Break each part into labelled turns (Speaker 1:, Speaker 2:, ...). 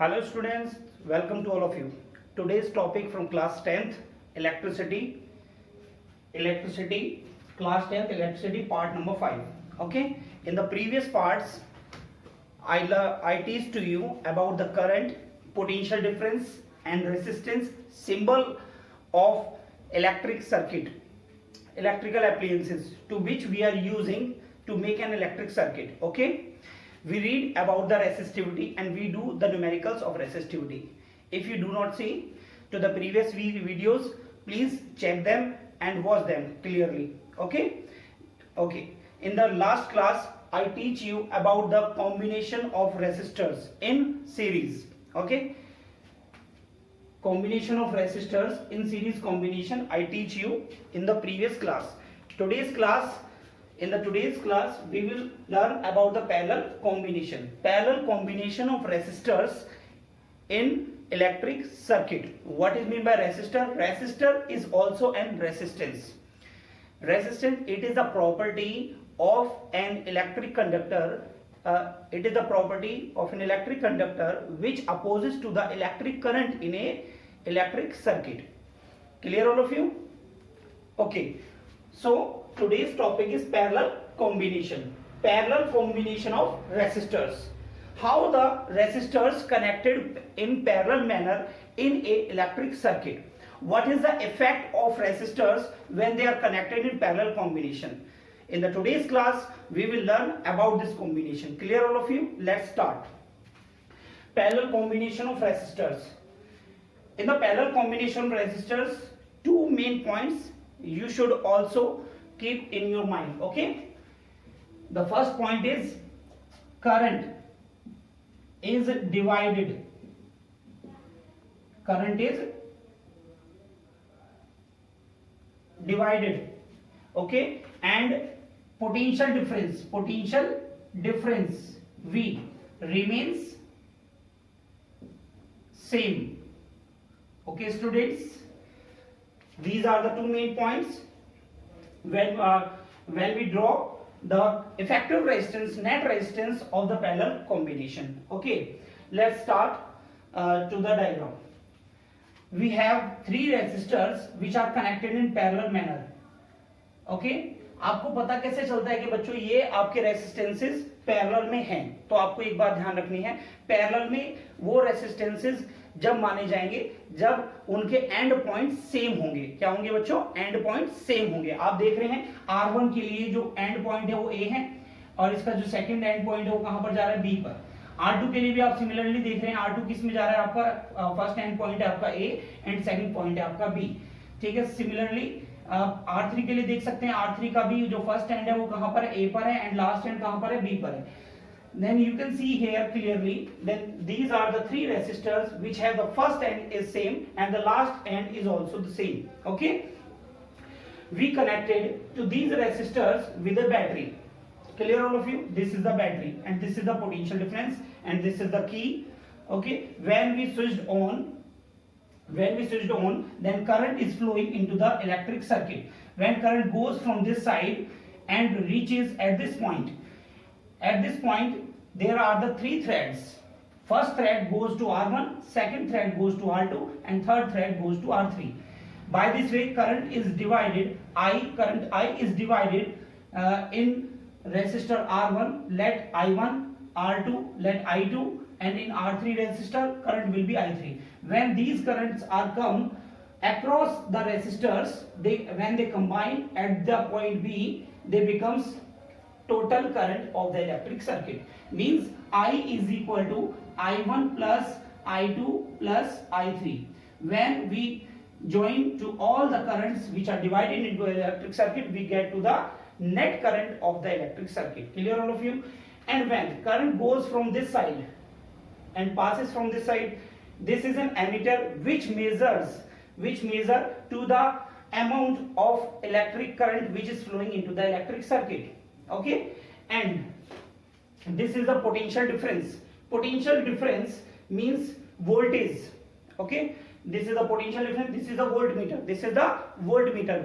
Speaker 1: Hello students, welcome to all of you. Today's topic from class 10th, electricity, class 10th, electricity part number 5. Okay, in the previous parts, I teach to you about the current, potential difference and resistance symbol of electric circuit, electrical appliances to which we are using to make an electric circuit. Okay, we read about the resistivity and we do the numericals of resistivity. If you do not see to the previous videos, please check them and watch them clearly. Okay, in the last class I teach you about the combination of resistors in series. Okay, combination of resistors in series combination I teach you in the previous class. In today's class we will learn about the parallel combination of resistors in electric circuit. What is meant by resistor? Resistor is also an resistance. It is a property of an electric conductor. It is the property of an electric conductor which opposes to the electric current in a electric circuit. Clear all of you? Okay, so today's topic is parallel combination of resistors. How the resistors connected in parallel manner in a electric circuit. What is the effect of resistors when they are connected in parallel combination? In the today's class we will learn about this combination. Clear all of you? Let's start. Parallel combination of resistors. In the parallel combination of resistors, two main points you should also keep in your mind. Okay, the first point is current is divided. Okay, and potential difference V remains same. Okay students, these are the two main points when we draw the effective resistance, net resistance of the parallel combination. Okay, let's start to the diagram. We have three resistors which are connected in parallel manner. Okay, आपको पता कैसे चलता है कि बच्चों ये आपके resistances parallel में हैं? तो आपको एक बात ध्यान रखनी है, पैरेलल में वो रेसिस्टेंसेस जब माने जाएंगे जब उनके एंड पॉइंट सेम होंगे. क्या होंगे बच्चों? एंड पॉइंट सेम होंगे. आप देख रहे हैं R1 के लिए जो एंड पॉइंट है वो A है और इसका जो सेकंड एंड पॉइंट है वो कहां पर जा रहा है? B पर. R2 के लिए भी आप सिमिलरली देख रहे हैं, R2 किस में जा रहा है? आपका फर्स्ट एंड पॉइंट है आपका A एंड सेकंड पॉइंट है आपका B. ठीक है, सिमिलरली R3 के लिए देख सकते हैं, R3 का भी जो फर्स्ट एंड है वो कहां पर है? A पर है एंड लास्ट एंड कहां पर है? B पर है. Then you can see here clearly, then these are the three resistors which have the first end is same and the last end is also the same. Okay, we connected to these resistors with a battery. Clear all of you? This is the battery and this is the potential difference and this is the key. Okay, when we switched on, then current is flowing into the electric circuit. When current goes from this side and reaches at this point, there are the three threads. First thread goes to R1, second thread goes to R2 and third thread goes to R3. By this way current is divided, current I is divided in resistor R1 let I1, R2 let I2 and in R3 resistor current will be I3. When these currents are come across the resistors, when they combine at the point B, they becomes total current of the electric circuit. Means I is equal to I1 plus I2 plus I3. When we join to all the currents which are divided into electric circuit, we get to the net current of the electric circuit. Clear all of you? And when current goes from this side and passes from this side, this is an ammeter which measure to the amount of electric current which is flowing into the electric circuit. Okay, and this is the potential difference means voltage. Okay, this is the potential difference, this is the voltmeter,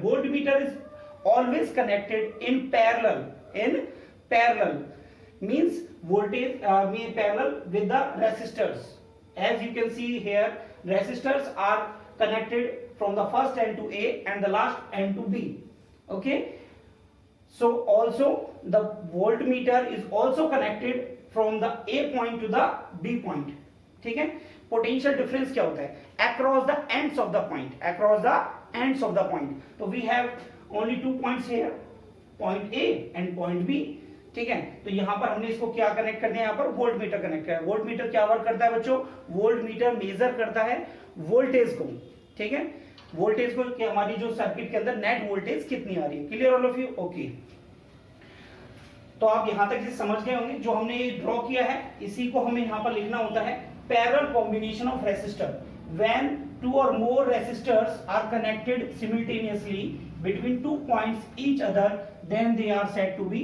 Speaker 1: voltmeter is always connected in parallel means voltage parallel with the resistors. as you can see here, resistors are connected from the first end to A and the last end to B. Okay, so also the voltmeter is also connected from the A point to the B point. ठीक है, potential difference क्या होता है? Across the ends of the point, across the ends of the point. तो we have only 2 points here, point A and point B. ठीक है, तो यहां पर हमने इसको क्या कनेक्ट कर दिया, यहां पर वोल्ट मीटर कनेक्ट किया. वोल्ट मीटर क्या वर्क करता है बच्चों? वोल्ट मीटर मेजर करता है वोल्टेज को. ठीक है, वोल्टेज को कि हमारी जो सर्किट के अंदर नेट वोल्टेज कितनी आ रही है. Clear all of you? Okay, तो आप यहां तक समझ गए होंगे. जो हमने ये ड्रॉ किया है इसी को हमें यहां पर लिखना होता है parallel combination of resistor. When 2 or more resistors are connected simultaneously between 2 points each other, then they are said to be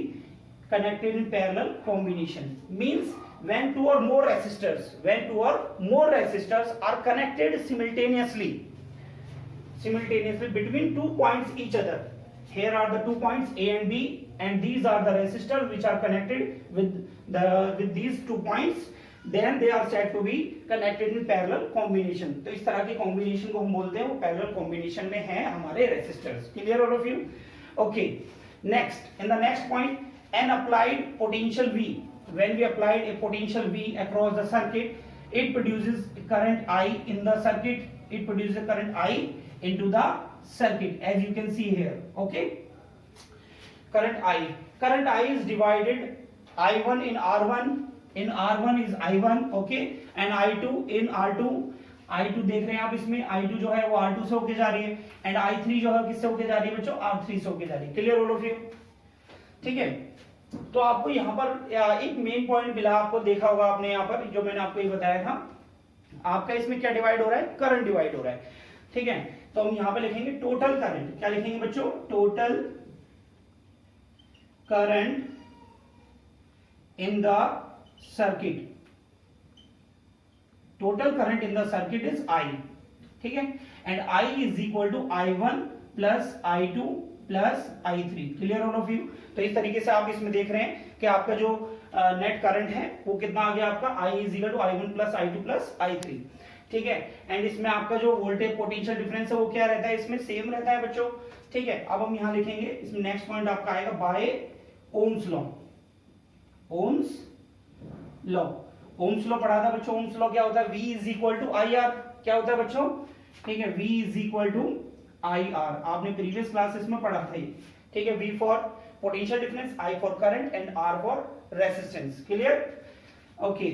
Speaker 1: connected in parallel combination. Means when 2 or more resistors are connected simultaneously between 2 points each other. Here are the 2 points A and B, and these are the resistors which are connected with these 2 points. Then they are said to be connected in parallel combination. तो इस तरह की combination को हम बोलते हैं वो parallel combination में है हमारे resistors. Clear all of you? Okay. Next, in the next point, an applied potential V. When we applied a potential V across the circuit, it produces current I in the circuit. It produces a current I into the circuit, as you can see here. Okay. Current I is divided. I1 in R1. In R1 is I1, okay, and I2 in R2. I2 देख रहे हैं आप इसमें, I2 जो है वो R2 से होके जा रही है, and I3 जो है किससे होके जा रही है बच्चों? R3 से होके जा रही है. Clear all of you? ठीक है, तो आपको यहाँ पर एक मेन पॉइंट मिला, आपको देखा होगा आपने यहाँ पर जो मैंने आपको ये बताया था. आपका इसमें क्या डिवाइड हो रहा है? करंट डिवाइड हो रहा है. ठीक है, तो हम यहाँ पे लिखेंगे टोटल करंट. क्या लिखेंगे बच्चों? Total current in the circuit. Total current in the circuit is I. ठीक है, and I is equal to I1 plus I2 plus I3. Clear all of you? तो इस तरीके से आप इसमें देख रहे हैं कि आपका जो नेट करंट है वो कितना आ गया आपका? I is equal to I1 plus I2 plus I3. ठीक है, एंड इसमें आपका जो वोल्टेज पोटेंशियल डिफरेंस है वो क्या रहता है? इसमें सेम रहता है बच्चों. ठीक है, अब हम यहां लिखेंगे, इसमें नेक्स्ट पॉइंट आपका आएगा by Ohm's law. Ohm's law, Ohm's law पढ़ा था बच्चों. ओम्स लॉ क्या होता है? V is equal to I R. क्या होता है बच्चों? ठीक है, V is equal to I R. आपने प्रीवियस क्लासेस में पढ़ा था. ठीक है, V for potential difference, I for current and R for resistance. Clear? Okay,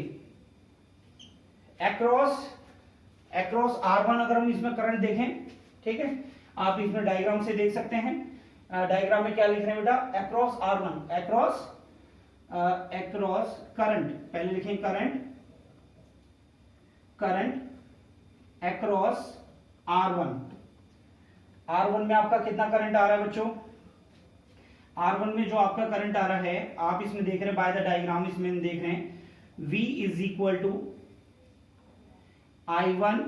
Speaker 1: across R1 अगर हम इसमें करंट देखें, ठीक है, आप इसमें डायग्राम से देख सकते हैं. डायग्राम में क्या लिख रहे हैं बेटा? Across R1, across current. पहले लिखें करंट अक्रॉस R1. R1 में आपका कितना करंट आ रहा है बच्चों? R1 में जो आपका करंट आ रहा है, आप इसमें देख रहे हैं बाय द डायग्राम, इसमें हम देख रहे हैं V is equal to I1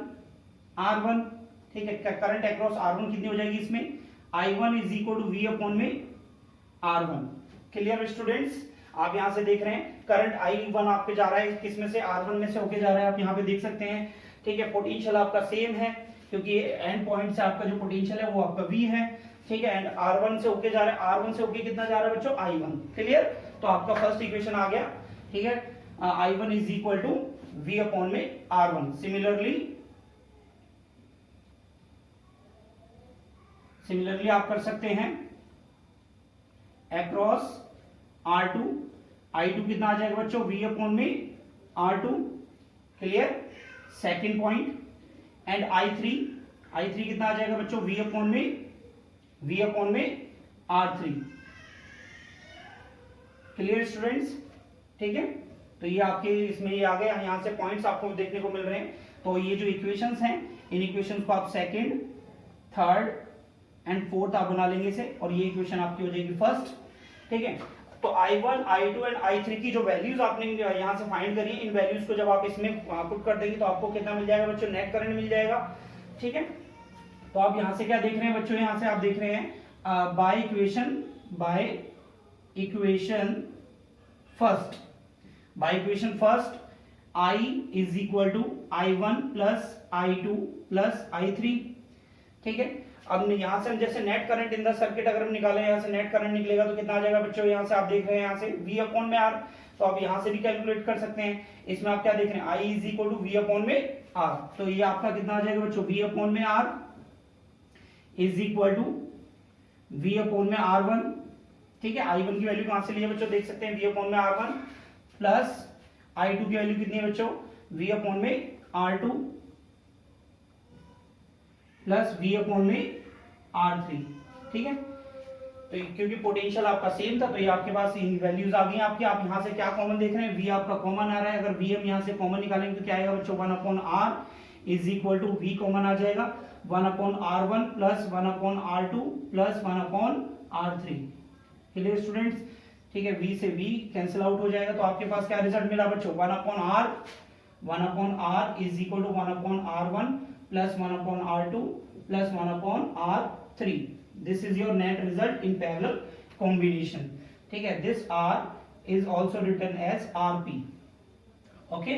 Speaker 1: R1. ठीक है, करंट अक्रॉस R1 कितनी हो जाएगी इसमें? I1 is equal to V upon में R1. Clear students? आप यहां से देख रहे हैं करंट I1 आपके जा रहा है किसमें से? R1 में से होके जा रहा है. आप यहां पे देख सकते हैं. ठीक है, पोटेंशियल आपका सेम है क्योंकि एंड पॉइंट से आपका जो पोटेंशियल है वो आपका V है. ठीक है, एंड R1 से होके जा रहा है. R1 से होके कितना जा रहा है बच्चों? I1. क्लियर? तो आपका फर्स्ट इक्वेशन आ गया. ठीक है, I1 is equal to V upon में R1. सिमिलरली आप कर सकते हैं अक्रॉस R2. I2 कितना आ जाएगा बच्चों? V अपॉन में R2. Clear? Second point. And I3 कितना आ जाएगा बच्चों? V अपॉन में R3. Clear students? ठीक है, तो ये आपके इसमें ये आ गया. यहां से पॉइंट्स आपको देखने को मिल रहे हैं. तो ये जो इक्वेशंस हैं, इन इक्वेशंस को आप सेकेंड, थर्ड एंड फोर्थ आप बना लेंगे इसे, और ये इक्वेशन आपकी हो जाएगी फर्स्ट. ठीक है, तो I1, I2 एंड I3 की जो वैल्यूज आपने यहां से फाइंड करी, इन वैल्यूज को जब आप इसमें पुट कर देंगे तो आपको कितना मिल जाएगा बच्चों? नेट करंट मिल जाएगा. ठीक है, तो आप यहां से क्या देख रहे हैं बच्चों? यहां से आप देख रहे हैं by equation first I is equal to I1 plus I2 plus I3। ठीक है, अब यहां से हम जैसे net current in the circuit अगर हम निकालें, यहां से नेट करंट निकलेगा तो कितना आ जाएगा बच्चों, यहां से आप देख रहे हैं यहां से V अपॉन में R, तो आप यहां से भी कैलकुलेट कर सकते हैं। इसमें आप क्या देख रहे हैं, I is equal to V upon में R, तो ये आपका कितना आ जाएगा बच्चों, V अपॉन में R is equal to V upon में R1। ठीक है, I1 की वैल्यू कहां से ली है बच्चों, देख सकते हैं V अपॉन में R1 प्लस I2 की वैल्यू कितनी है बच्चों, V अपॉन में R2 प्लस V अपॉन में R3। ठीक है, तो क्योंकि पोटेंशियल आपका सेम था तो ये आपके पास वैल्यूज आ गई हैं आपकी। आप यहां से क्या कॉमन देख रहे हैं, V आपका कॉमन आ रहा है, अगर V हम यहां से कॉमन निकालेंगे तो क्या आएगा बच्चों, 1 upon R is equal to V common आ जाएगा 1 upon R1 plus 1 upon R2 plus 1 upon R3। Clear students, ठीक है, V से V कैंसिल आउट हो जाएगा, तो आपके पास क्या रिजल्ट मिला बच्चों, 1 upon R is equal to 1 upon R1 plus 1 upon R2 plus 1 upon R3। This is your net result in parallel combination. ठीक है, this R is also written as RP। Okay,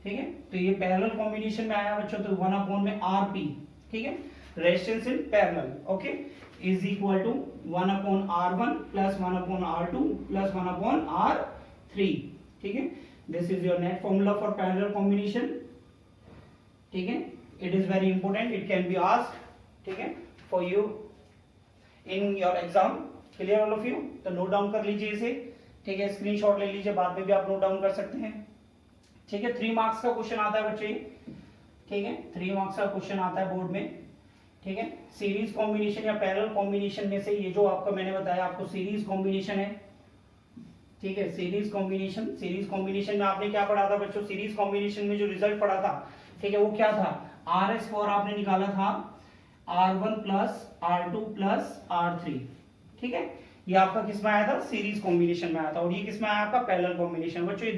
Speaker 1: ठीक है, तो ये पैरेलल कॉम्बिनेशन में आया बच्चों, तो 1 अपॉन में RP। ठीक है, resistance in parallel, okay, is equal to 1 upon R1 plus 1 upon R2 plus 1 upon R3। ठीक है, this is your net formula for parallel combination. ठीक है, it is very important, it can be asked, ठीक है, for you in your exam. Clear all of you, तो note down कर लीजिए इसे। ठीक है, स्क्रीनशॉट ले लीजिए, बाद में भी आप नोट डाउन कर सकते हैं। ठीक है, 3 मार्क्स का क्वेश्चन आता है बच्चे, ठीक है, 3 मार्क्स का क्वेश्चन आता है बोर्ड में। ठीक है, सीरीज कॉम्बिनेशन या पैरेलल कॉम्बिनेशन में से ये जो आपको मैंने बताया आपको सीरीज कॉम्बिनेशन है। ठीक है, सीरीज कॉम्बिनेशन में आपने क्या पढ़ा था बच्चों, सीरीज कॉम्बिनेशन में जो रिजल्ट पढ़ा था, ठीक है, वो क्या था, RS4 आपने निकाला था R1 plus R2 plus R3। ठीक है, ये आपका किस में आया था, सीरीज कॉम्बिनेशन में आया था, और ये किस में आया आपका, पैरेलल कॉम्बिनेशन। बच्चों ये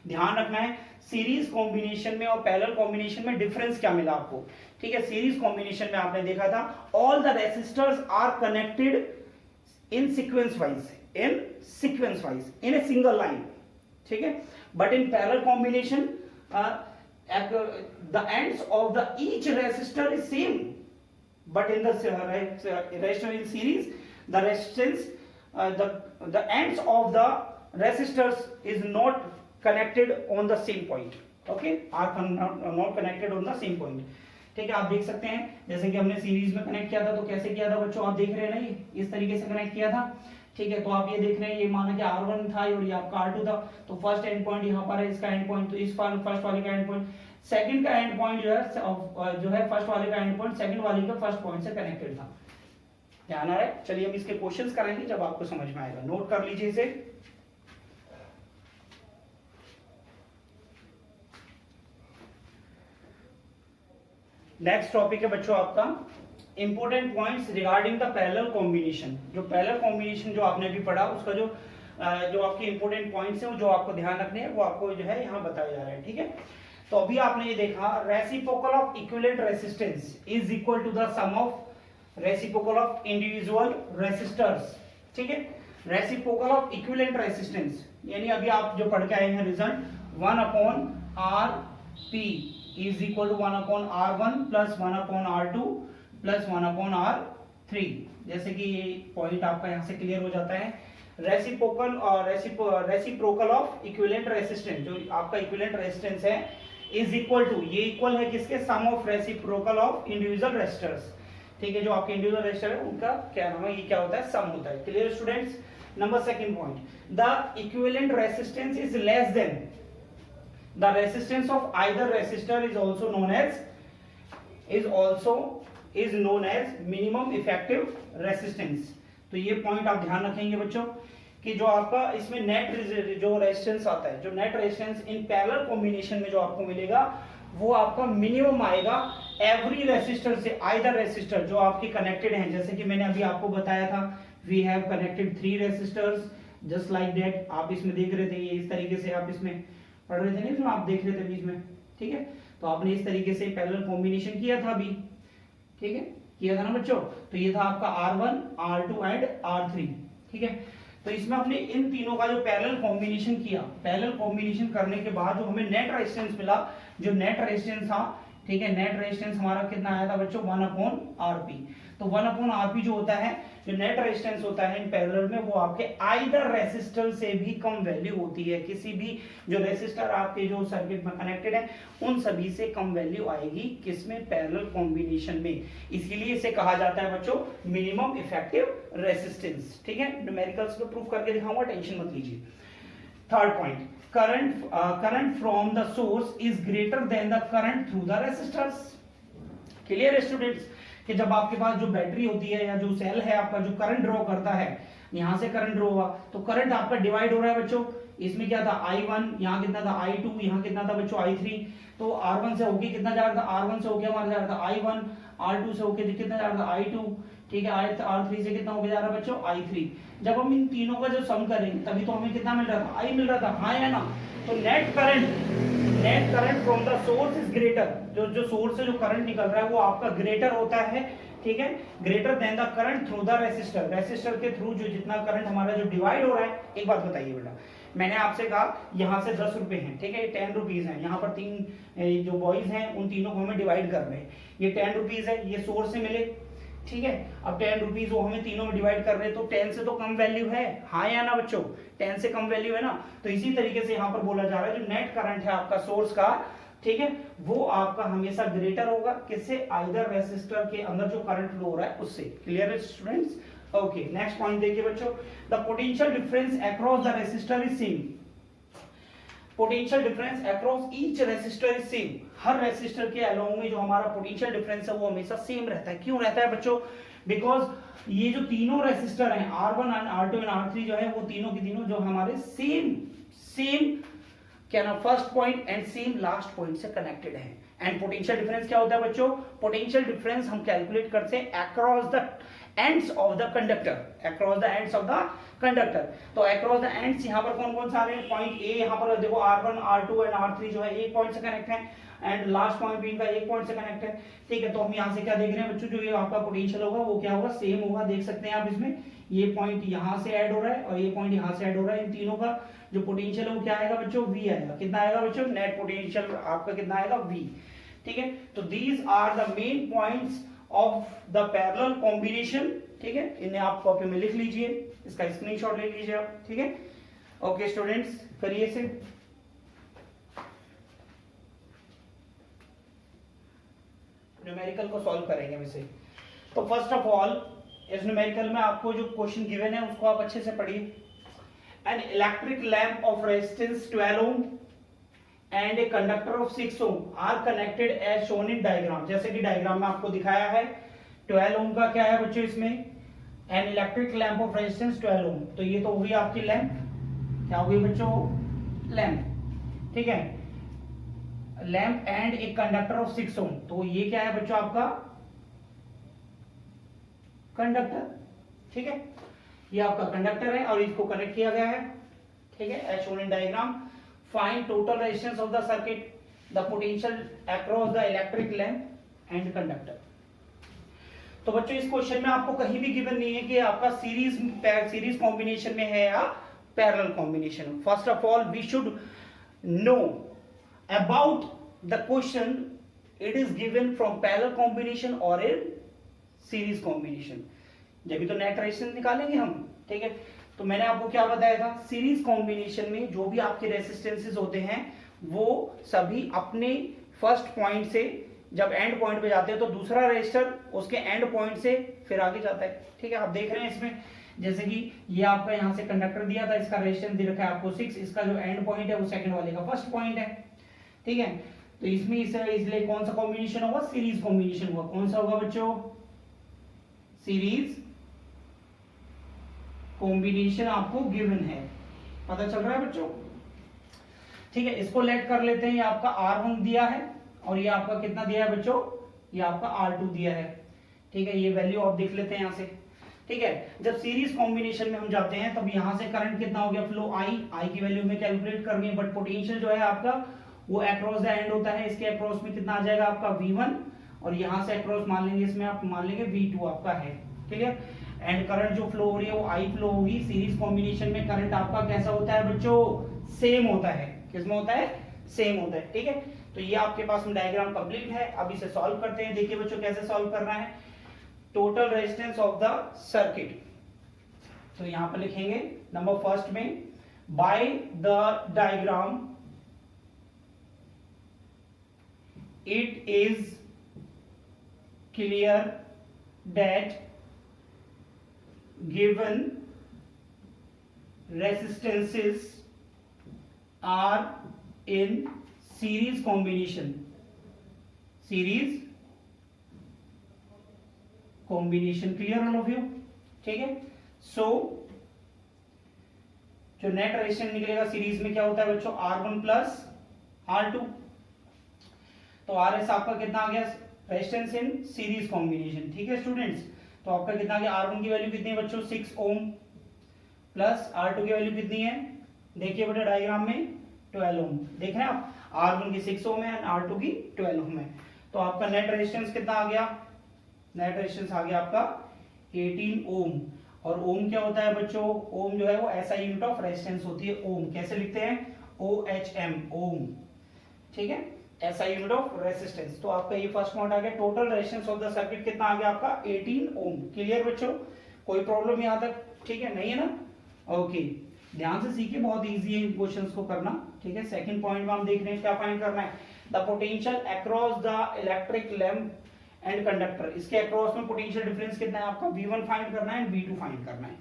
Speaker 1: ध्यान रखना है, सीरीज कॉम्बिनेशन में और पैरेलल कॉम्बिनेशन में डिफरेंस क्या मिला आपको। ठीक है, सीरीज कॉम्बिनेशन में आपने देखा था all the resistors are connected in sequence wise in a single line. ठीक है, but in parallel combination the ends of the each resistor is same, but in the resistor in series the resistance the ends of the resistors is not connected on the same point, okay, are not connected on the same point। ठीक है, आप देख सकते हैं जैसे कि हमने series में कनेक्ट किया था, तो कैसे किया था बच्चों, आप देख रहे हैं ना, ये इस तरीके से कनेक्ट किया था। ठीक है, तो आप ये देख रहे हैं, ये माना कि R1 था और ये आपका R2 था, तो फर्स्ट एंड पॉइंट यहाँ पर है, इसका एंड पॉइंट, तो इस फर्स्ट वाले का एंड पॉइंट सेकंड का एंड पॉइंट जो है फर्स्ट वाले का एंड पॉइंट सेकंड वाले का फर्स्ट पॉइंट से कनेक्टेड था। ध्यान आ रहा है, चलिए हम इसके क्वेश्चंस कराएंगे जब आपको समझ में आएगा, नोट कर लीजिए इसे। नेक्स्ट टॉपिक है बच्चों आपका important points regarding the parallel combination. जो पैरेलल कॉम्बिनेशन जो आपने अभी पढ़ा उसका जो आपके इंपोर्टेंट पॉइंट्स हैं वो जो आपको ध्यान रखने हैं वो आपको जो है यहाँ बताए जा रहे हैं। ठीक है, तो अभी आपने ये देखा reciprocal of equivalent resistance is equal to the sum of reciprocal of individual resistors. ठीक है, रेसिप्रोकल ऑफ इक्विवेलेंट रेजिस्टेंस यानी अभी आप जो पढ़ के आए हैं result 1 upon RP is equal to 1 upon R1 plus 1 upon R2 plus 1 upon R3। जैसे कि ये पॉइंट आपका यहाँ से क्लियर हो जाता है। रेसिप्रोकल और रेसिप्रोकल ऑफ इक्विवेलेंट रेजिस्टेंस, जो आपका इक्विवेलेंट रेजिस्टेंस है इज इक्वल टू, ये इक्वल है किसके, sum of reciprocal of individual resistors. ठीक है, जो आपके इंडिविजुअल रेजिस्टर है उनका क्या नाम है, ये क्या होता है, सम होता है। Clear students, number second point, the equivalent resistance is less than the resistance of either resistor is known as minimum effective resistance। तो ये पॉइंट आप ध्यान रखेंगे बच्चों कि जो आपका इसमें नेट जो रेजिस्टेंस आता है, जो net resistance in parallel combination में जो आपको मिलेगा वो आपका मिनिमम आएगा एवरी रेजिस्टर से, आइदर रेजिस्टर जो आपके कनेक्टेड हैं। जैसे कि मैंने अभी आपको बताया था we have connected 3 resistors just like that. आप इसमें देख रहे थे, ये इस तरीके से आप इसमें पढ़ रहे थे नहीं, इसमें आप देख रहे थे बीच में। ठीक है, तो आपने इस तरीके से पैरेलल कॉम्बिनेशन किया था अभी। ठीक है, किया था ना बच्चों, तो ये था आपका R1 R2 एंड R3। ठीक है, तो इसमें हमने इन तीनों का जो पैरेलल कॉम्बिनेशन किया, पैरेलल कॉम्बिनेशन करने के बाद जो हमें नेट रेजिस्टेंस मिला, जो नेट रेजिस्टेंस था, ठीक है, नेट रेजिस्टेंस हमारा कितना आया था बच्चों 1/Rp। तो 1/Rp जो होता है, जो नेट रेजिस्टेंस होता है इन पैरेलल में, वो आपके आइदर रेसिस्टर से भी कम वैल्यू होती है, किसी भी जो रेसिस्टर आपके जो सर्किट में कनेक्टेड है उन सभी से कम वैल्यू आएगी किसमें, पैरेलल कॉम्बिनेशन में। इसीलिए इसे कहा जाता है बच्चों मिनिमम इफेक्टिव रेसिस्टेंस। ठीक है, न्यूमेरिकल्स को प्रूफ करके दिखाऊंगा, टेंशन मत लीजिए। Third point, current from the source is greater than the current through the resistors। Clear है स्टूडेंट्स कि जब आपके पास जो बैटरी होती है या जो सेल है आपका, जो करंट ड्रॉ करता है, यहां से करंट ड्रॉ हुआ तो करंट आपका डिवाइड हो रहा है बच्चों। इसमें क्या था I1, यहाँ कितना था I2, यहाँ कितना था बच्चों I3। तो R1 से होके कितना जा रहा था, R1 से होके हमारा जा रहा था I1, R2 से होके कितना जा रहा था I2, ठीक है, R3 से कितना होके जा रहा है बच्चों I3। जब हम इन तीनों का जो सम करेंगे तभी तो हमें कितना मिल रहा था, I मिल रहा था, हाँ है ना। तो net current from the source is greater, जो सोर्स से जो करंट निकल रहा है वो आपका ग्रेटर होता है, ठीक है, greater than the current through the resistor, resistor के थ्रू जो जितना करंट हमारा जो डिवाइड हो रहा है। एक बात बताइए बेटा, मैंने आपसे कहा यहाँ से 10 रुपए हैं, ठीक है, 10 रुपीज है, यहाँ पर तीन जो बॉयज हैं उन तीनों को हमें डिवाइड कर रहे हैं, ये 10 रुपीज है, ये सोर्स से मिले, ठीक है। अब 10 रुपीज वो हमें तीनों में डिवाइड कर रहे हैं, तो 10 से तो कम वैल्यू है, हाँ या ना बच्चों, 10 से कम वैल्यू है ना। तो इसी तरीके से यहाँ पर बोला जा रहा है जो नेट करंट है आपका सोर्स का, ठीक है, वो आपका हमेशा ग्रेटर होगा किससे, आइदर रेसिस्टर के अंदर जो करंट फ्लो हो रहा है उससे। क्लियर है स्टूडेंट्स? ओके, नेक्स्ट पॉइंट देखिए बच्चों, the potential difference across the resistor is same. Potential difference across each resistor is same. Her resistor के अलोंग में जो हमारा पोटेंशियल डिफरेंस है वो हमेशा सेम रहता है। क्यों रहता है बच्चों? बिकॉज ये जो तीनों रेसिस्टर हैं R1 and R2 and R3 जो है वो तीनों के तीनों जो हमारे सेम क्या ना first point and same last point से कनेक्टेड है। एंड पोटेंशियल डिफरेंस क्या होता है बच्चों? पोटेंशियल डिफरेंस हम कैलकुलेट करते हैं across the ends of the conductor, across the ends of the conductor. तो अक्रॉस द एंड्स यहाँ पर कौन कौन से आ रहे हैं? पॉइंट ए, यहाँ पर देखो R1 R2 एंड R3 जो है एक पॉइंट से कनेक्ट है, एंड लास्ट पॉइंट भी इनका एक पॉइंट से कनेक्ट है, ठीक है। तो हम यहाँ से क्या देख रहे हैं बच्चों, जो ये आपका पोटेंशियल होगा वो क्या होगा, सेम होगा। देख सकते हैं आप इसमें ये पॉइंट यहाँ से ऐड हो रहा है और ये पॉइंट यहाँ से ऐड हो रहा है, इन तीनों का जो पोटेंशियल है वो क्या आएगा बच्चों, V आएगा। कितना आएगा बच्चों? नेट पोटेंशियल आपका कितना आएगा, V, ठीक है। तो these are the main points of the parallel combination, ठीक है। इन्हें आप कॉपी में लिख लीजिए, इसका स्क्रीनशॉट ले लीजिए आप, ठीक है। ओके स्टूडेंट्स, करिए इसे। न्यूमेरिकल को सॉल्व करेंगे हम इसे। तो फर्स्ट ऑफ ऑल इस न्यूमेरिकल में आपको जो क्वेश्चन गिवन है उसको आप अच्छे से पढ़िए। An electric lamp of resistance 12 ohm and a conductor of 6 ohm are connected as shown in diagram. जैसे कि डायग्राम में आपको दिखाया है 12 ओम का क्या है बच्चों इसमें, N electric lamp of resistance 12 ओम। तो ये तो हुई आपकी लैंप, क्या हुई बच्चों, लैंप, ठीक है, लैंप एंड एक कंडक्टर ऑफ 6 ओम। तो ये क्या है बच्चों आपका कंडक्टर, ठीक है, ये आपका कंडक्टर है और इसको कनेक्ट किया गया है, ठीक है, as shown in diagram. Find total resistance of the circuit, the potential across the electric lamp and conductor. तो बच्चों इस क्वेश्चन में आपको कहीं भी गिवन नहीं है कि आपका सीरीज कॉम्बिनेशन में है या parallel combination. First of all we should know about the question, it is given from parallel combination और इन सीरीज कॉम्बिनेशन। जब भी तो नेट रेजिस्टेंस निकालेंगे हम, ठीक है। तो मैंने आपको क्या बताया था, सीरीज कॉम्बिनेशन में जो भी आपके रेसिस्टेंसेस होते हैं वो सभी अपने फर्स्ट पॉइंट से जब एंड पॉइंट पे जाते हैं तो दूसरा रेजिस्टर उसके एंड पॉइंट से फिर आगे जाता है, ठीक है। आप देख रहे हैं इसमें जैसे कि ये आपका यहाँ से कंडक्टर दिया था, इसका रेजिस्टेंस दे रखा है आपको 6, इसका जो एंड पॉइंट है वो सेकंड वाले का फर्स्ट पॉइंट है, ठीक है। तो इसमें इसलिए कौन सा कॉम्बिनेशन होगा, सीरीज कॉम्बिनेशन होगा। कौन सा होगा बच्चों, सीरीज कॉम्बिनेशन आपको गिवन है, पता चल रहा है बच्चों, ठीक है। इसको लेट कर लेते हैं, ये आपका R1 दिया है और ये आपका कितना दिया है बच्चों, ये आपका R2 दिया है, ठीक है। ये वैल्यू आप देख लेते हैं यहाँ से, ठीक है। जब सीरीज कॉम्बिनेशन में हम जाते हैं तब यहाँ से करंट कितना हो गया, फ्लो I की वैल्यू में कैलकुलेट करनी है, बट पोटेंशियल जो है आपका वो अक्रॉस द एंड होता है। इसके अक्रॉस में कितना आ जाएगा आपका V1 और यहाँ से अक्रॉस मान लेंगे, इसमें आप मान लेंगे V2 आपका है, क्लियर। एंड करंट जो फ्लो हो रही है वो आई फ्लो होगी। सीरीज कॉम्बिनेशन में करंट आपका कैसा होता है बच्चों, सेम होता है। किसमें होता है, सेम होता है। ठीक है, तो ये आपके पास में डायग्राम कंप्लीट है। अब इसे सॉल्व करते हैं। देखिए बच्चों कैसे सॉल्व करना है। Total resistance of the circuit, तो यहां पर लिखेंगे नंबर फर्स्ट में, by the diagram it is clear that given resistances are in series combination, clear all of you? ठीक है, सो जो नेट रेजिस्टेंस निकलेगा सीरीज में क्या होता है बच्चों, R1 प्लस R2। तो आर एस आपका कितना आ गया, रेजिस्टेंस इन सीरीज कॉम्बिनेशन। ठीक है स्टूडेंट्स, तो आपका कितना आ गया, R1 की वैल्यू कितनी है बच्चों, 6 ओम, प्लस R2 की वैल्यू कितनी है, देखिए बेटा डायग्राम में 12 ओम। देख रहे हैं आप, R1 की 6 ओम है, R2 की 12 ओम है। तो आपका नेट रेजिस्टेंस कितना आ गया, नेट रेजिस्टेंस आ गया आपका 18 ओम। और ओम क्या होता है बच्चों, ओम जो है वो ऐसा यूनिट ऑफ रेजिस्टेंस होती है। ओम कैसे लिखते हैं, OHM, ओम। ठीक है, ऐसा यूनिट ऑफ रेजिस्टेंस। तो आपका ये फर्स्ट पॉइंट आ गया। Total resistance of the circuit कितना आ गया आपका, 18 ओम। क्लियर बच्चों, कोई प्रॉब्लम यहां तक, ठीक है, नहीं है ना? ओके, ध्यान से सीखिए, बहुत इजी है इन क्वेश्चंस को करना। ठीक है, सेकंड पॉइंट में हम देख रहे हैं क्या फाइंड करना है, the potential across the electric lamp and conductor. इसके अक्रॉस में पोटेंशियल डिफरेंस कितना है आपका, V1 फाइंड करना है, V2 फाइंड करना है।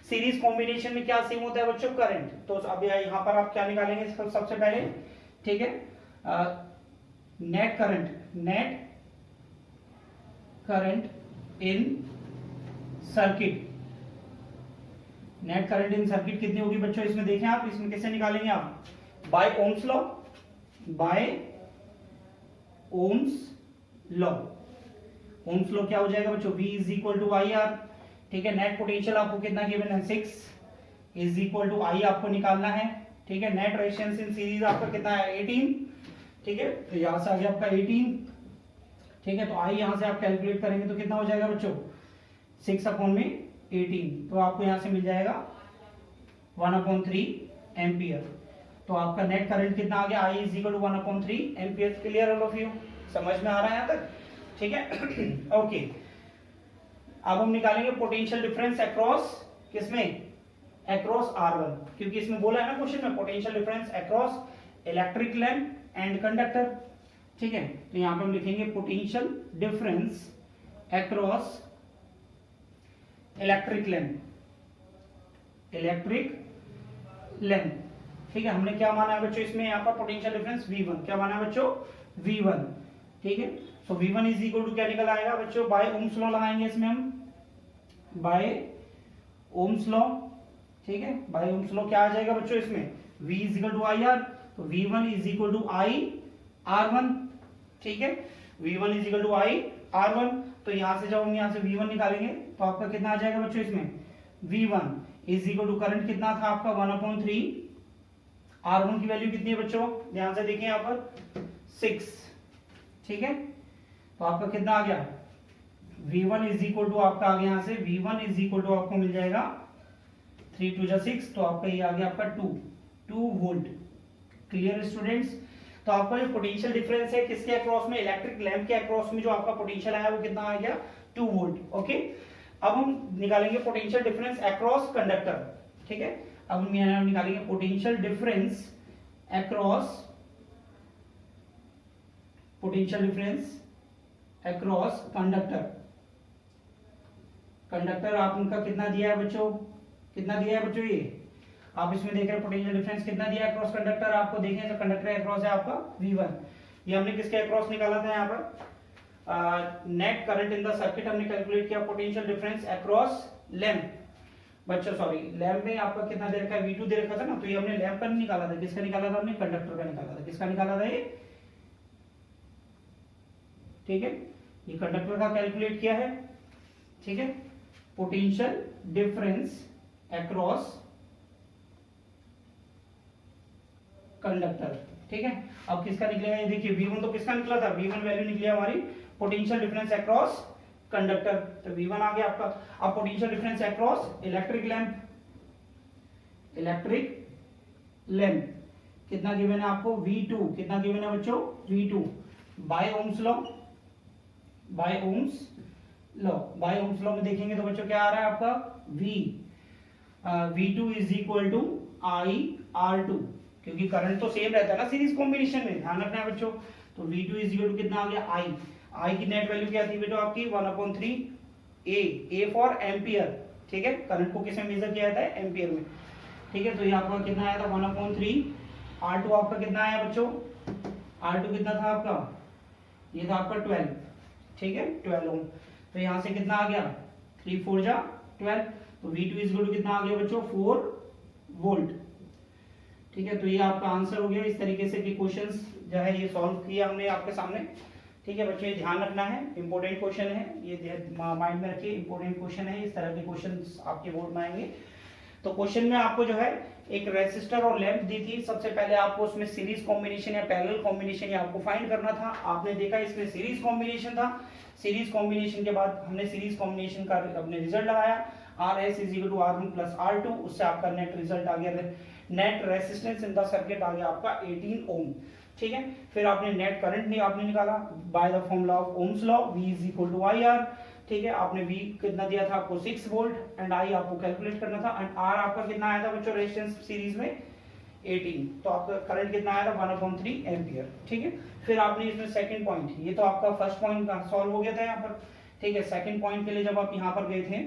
Speaker 1: सीरीज कॉम्बिनेशन में क्या सेम होता है बच्चों, करंट। तो अब यहां पर आप क्या निकालेंगे सबसे पहले, ठीक है, नेट करंट इन सर्किट। नेट करंट इन सर्किट कितनी होगी बच्चों, इसमें देखें आप, इसमें कैसे निकालेंगे आप, by Ohm's law, Ohm's law क्या हो जाएगा बच्चों, V is equal to I R. ठीक है, नेट पोटेंशियल आपको कितना गिवन है, 6 इज इक्वल टू आई आपको निकालना है। ठीक है, नेट रेजिस्टेंस इन सीरीज आपका कितना है, 18। ठीक है, तो यहां से आ गया आपका 18। ठीक है, तो आई यहां से आप कैलकुलेट करेंगे तो कितना हो जाएगा बच्चों, 6 अपॉन में 18, तो आपको यहां से मिल जाएगा 1/3 एम्पियर। तो आपका नेट करंट कितना आ गया, I is equal to 1/3 ampere. Clear all of you, समझ में आ रहा है यहां तक? ठीक है, ओके। अब हम निकालेंगे पोटेंशियल डिफरेंस अक्रॉस, किसमें, अक्रॉस R1, क्योंकि इसमें बोला है ना क्वेश्चन में, potential difference across electric lamp and conductor. ठीक है, तो यहां पे हम लिखेंगे potential difference across electric lamp, ठीक है। हमने क्या माना है बच्चों इसमें, यहाँ पर पोटेंशियल डिफरेंस V1, क्या माना है बच्चों, V1। ठीक है, सो V1 इज इक्वल टू क्या निकल आएगा बच्चों, बाय ओम्स लॉ लगाएंगे इसमें हम, बाय ओम्स लॉ। ठीक है, बाय ओम्स लॉ क्या आ जाएगा बच्चों इसमें, V is equal to I R, तो V1 is equal to I R1। ठीक है, V1 is equal to I R1। तो यहां से जब हम यहां से V1 निकालेंगे तो आपका कितना आ जाएगा बच्चों इसमें, V1 is equal to current कितना था आपका 1/3, R1 की वैल्यू कितनी है बच्चों, ध्यान से देखें यहां पर 6। ठीक है, तो आपका कितना आ गया, V1 इज इक्वल टू आपका आ गया यहां से, V1 इज इक्वल टू आपको मिल जाएगा 3 2 जा 6, तो आपका ये आ गया आपका 2 वोल्ट। क्लियर स्टूडेंट्स, तो आपका जो पोटेंशियल डिफरेंस है किसके अक्रॉस में, इलेक्ट्रिक लैंप के अक्रॉस में जो आपका पोटेंशियल आया वो कितना आ गया, 2 वोल्ट। ओके, अब हम निकालेंगे पोटेंशियल डिफरेंस अक्रॉस कंडक्टर। ठीक है, अब हम यहां निकालेंगे पोटेंशियल डिफरेंस अक्रॉस कंडक्टर आप उनका कितना दिया है बच्चों, कितना दिया है बच्चों, ये आप इसमें देख रहे हैं पोटेंशियल डिफरेंस कितना दिया है अक्रॉस कंडक्टर, आपको देखें तो कंडक्टर अक्रॉस है आपका V1। ये हमने किसके अक्रॉस निकाला था यहाँ पर, net current in the circuit हमने कैलकुलेट किया पोटेंशियल डिफरेंस अक्रॉस लैंप। बच्चों सॉरी, लैंप में आपका कितना दे रखा है, V2 दे रखा था ना, तो ये हमने लैंप का नहीं निकाला था, किसका निकाला था हमने, कंडक्टर का निकाला था। किसका निकाला था ये, ठीक है, ये कंडक्टर का कैलकुलेट किया है। ठीक है, पोटेंशियल डिफरेंस अक्रॉस कंडक्टर। ठीक है, अब किसका निकलेगा ये देखिए, V1 तो किसका निकला था, V1 वैल्यू निकली हमारी पोटेंशियल डिफरेंस अक्रॉस कंडक्टर, तो V1 आ गया आपका। अब potential difference across electric lamp कितना गिवन है आपको, V2 कितना गिवन है बच्चों, V2 बाय ओम्स लॉ में देखेंगे तो बच्चों क्या आ रहा है आपका, V2 is equal to IR2, क्योंकि करंट तो सेम रहता है ना सीरीज कॉम्बिनेशन में, ध्यान रखना है बच्चों। तो V2 इज इक्वल टू कितना आ गया, I की नेट वैल्यू क्या थी बेटा आपकी 1/3 A फॉर एम्पियर, ठीक है, करंट को किसमें मेजर किया जाता है, एम्पियर में, ठीक है। तो ये आपका कितना आया था 1/3, R2 आपका कितना आया बच्चों, R2 कितना था आपका, ये था आपका 12, ठीक है 12 ओम। तो यहाँ से कितना आ गया 3 4 जा 12, तो V2 इज इक्वल टू कितना आ गया बच्चों 4 वोल्ट, ठीक है। तो ये आपका आंसर हो गया। इस तरीके से कि क्वेश्चंस जो है ये सॉल्व किया हमने आपके सामने, ठीक है बच्चों, ये ध्यान रखना है, इंपॉर्टेंट क्वेश्चन है, ये माइंड में रखिए, इंपॉर्टेंट क्वेश्चन है, इस तरह के क्वेश्चंस आपके बोर्ड में आएंगे। तो क्वेश्चन में आपको जो है एक रेसिस्टर और लैंप दी थी, सबसे पहले आपको उसमें सीरीज कॉम्बिनेशन या पैरेलल कॉम्बिनेशन या आपको फाइंड करना था। आपने देखा इसमें सीरीज कॉम्बिनेशन था, सीरीज कॉम्बिनेशन के बाद हमने सीरीज कॉम्बिनेशन का अपने रिजल्ट लगाया, RS is equal to R1 plus R2, उससे आपका नेट रिजल्ट आ गया, net resistance in the circuit आ गया आपका 18 ओम, ठीक है। फिर आपने नेट करंट नहीं आपने निकाला by the formula of Ohm's law, V is equal to IR, ठीक है। आपने V कितना दिया था आपको 6 वोल्ट एंड I आपको कैलकुलेट करना था, एंड R आपका कितना आया था बच्चों रेजिस्टेंस सीरीज में 18, तो आपका करंट कितना आया था 1/3 एम्पियर, ठीक है। फिर आपने इसमें सेकंड पॉइंट, ये तो आपका फर्स्ट पॉइंट का सॉल्व हो गया था यहाँ पर, ठीक है। सेकंड पॉइंट के लिए जब आप यहाँ पर गए थे,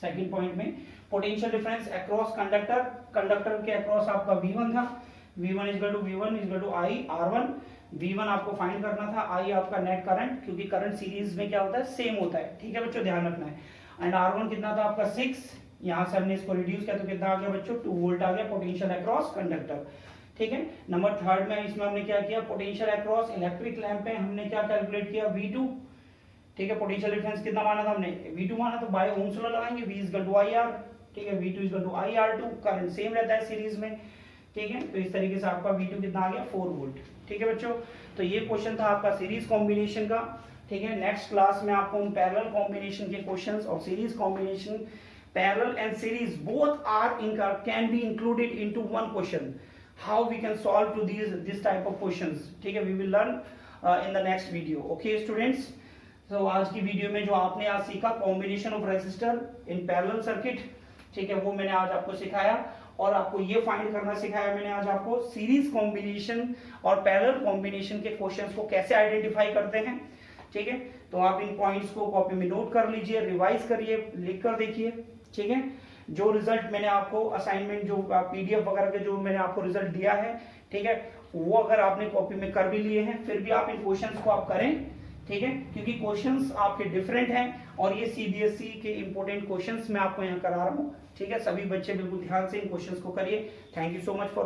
Speaker 1: सेकंड पॉइंट में पोटेंशियल डिफरेंस अक्रॉस कंडक्टर के अक्रॉस आपका V1 था, V1 is equal to I R1, V1 आपको फाइंड करना था, I आपका नेट करंट, क्योंकि करंट सीरीज में क्या होता है, सेम होता है, ठीक है बच्चों, ध्यान रखना है। एंड R1 कितना था आपका 6, यहाँ से हमने इसको रिड्यूस किया तो कितना आ गया बच्चों 2 वोल्ट आ गया, पोटेंशियल अक्रॉस कंडक्टर, ठीक है। नंबर थर्ड में इसमें हमने क्या किया, पोटेंशियल अक्रॉस इलेक्ट्रिक लैंप में हमने क्या कैलकुलेट किया, V2, ठीक है। पोटेंशियल डिफरेंस कितना माना था हमने, V2 माना, तो बाय ओम्स लॉ लगाएंगे, V is equal to IR, ठीक है, V2 is equal to IR2, current same रहता है सीरीज में, ठीक है। तो इस तरीके से आपका V2 कितना आ गया 4 वोल्ट, ठीक है बच्चों। तो ये क्वेश्चन था आपका सीरीज कॉम्बिनेशन का, ठीक है। नेक्स्ट क्लास में आपको उन पैरेलल कॉम्बिनेशन के क्वेश्चंस और series combination, parallel and series both are can be included into one question, how we can solve to this type of questions, ठीक है, we will learn in the next video. Okay students, तो आज की video में जो आपने आज सीखा combination of resistor in parallel circuit, ठीक है, वो मैंने आज आपको सिखाया, और आपको ये फाइंड करना सिखाया मैंने आज आपको सीरीज कॉम्बिनेशन और पैरेलल कॉम्बिनेशन के क्वेश्चंस को कैसे आइडेंटिफाई करते हैं, ठीक है। तो आप इन पॉइंट्स को कॉपी में नोट कर लीजिए, रिवाइज करिए, लिख कर देखिए, ठीक है। जो रिजल्ट मैंने आपको असाइनमेंट जो PDF वगैरह के जो मैंने आपको रिजल्ट दिया है, ठीक है, वो अगर आपने कॉपी में कर भी लिए हैं, फिर भी आप इन क्वेश्चंस को आप करें, ठीक है, क्योंकि क्वेश्चंस आपके डिफरेंट हैं और ये CBSE के इंपॉर्टेंट क्वेश्चंस मैं आपको यहाँ करा रहा हूँ, ठीक है। सभी बच्चे बिल्कुल ध्यान से इन क्वेश्चंस को करिए। Thank you so much for